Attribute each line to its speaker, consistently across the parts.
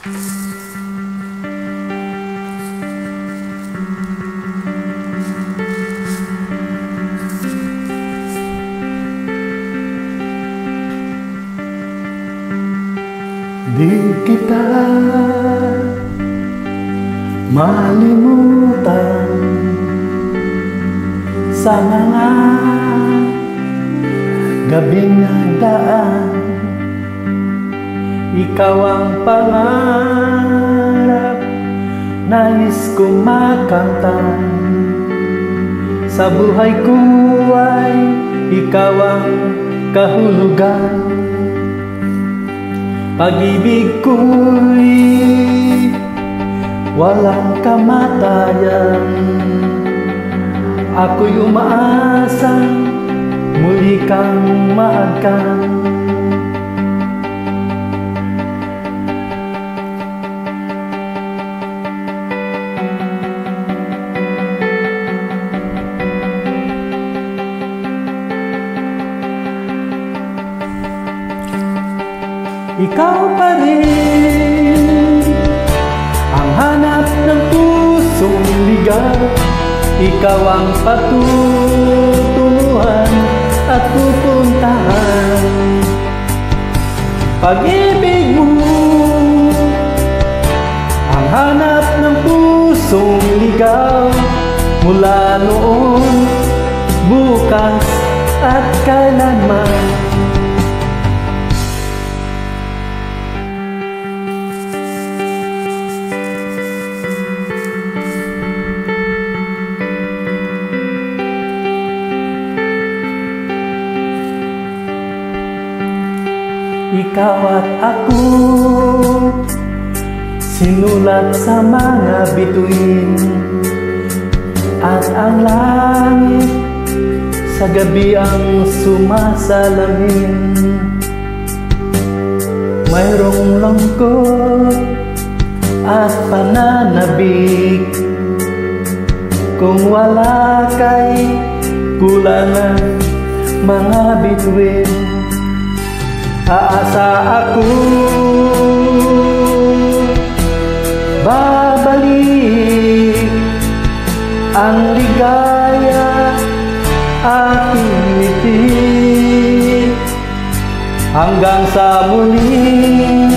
Speaker 1: Di kita malimutan sa mga gabing nagdaan. Ikaw ang pangarap, nais kong makamtan. Sa buhay ko ay ikaw ang kahulugan. Pag-ibig ko'y walang kamatayan. Ako'y umaasang muli kang maagkan. Ikaw pa rin ang hanap ng pusong ligaw. Ikaw ang patutunguhan at pupuntahan. Pag-ibig mo ang hanap ng pusong ligaw. Mula noon, bukas at kailanman. Ikaw at ako, sinulat sa mga bituin. At ang langit sa gabi ang sumasalamin. Mayroong lungkot at pananabik. Kung wala kay kulangan mga bituin. Aasa ako, babalik ang ligaya aking ngiti. Hanggang sa muling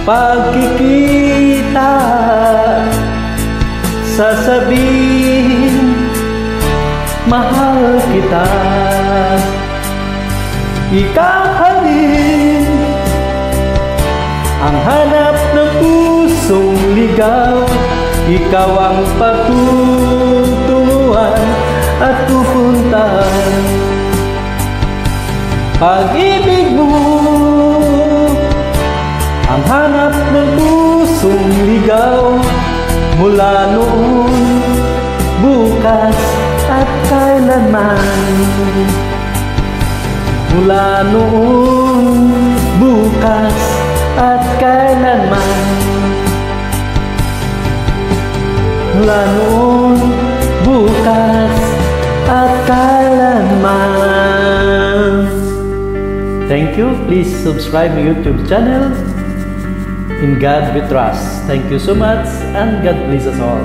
Speaker 1: pagkikita, sasabihin mahal kita. Ikaw pa rin ang hanap ng pusong ligaw. Ikaw ang patutunguhan at pupuntahan. Pag-ibig mo ang hanap ng pusong ligaw. Mula noon, bukas at kailanman. Mula noon, bukas at kailanman. Mula noon, bukas at kailanman. Thank you. Please subscribe my YouTube channel. In God we trust. Thank you so much and God bless us all.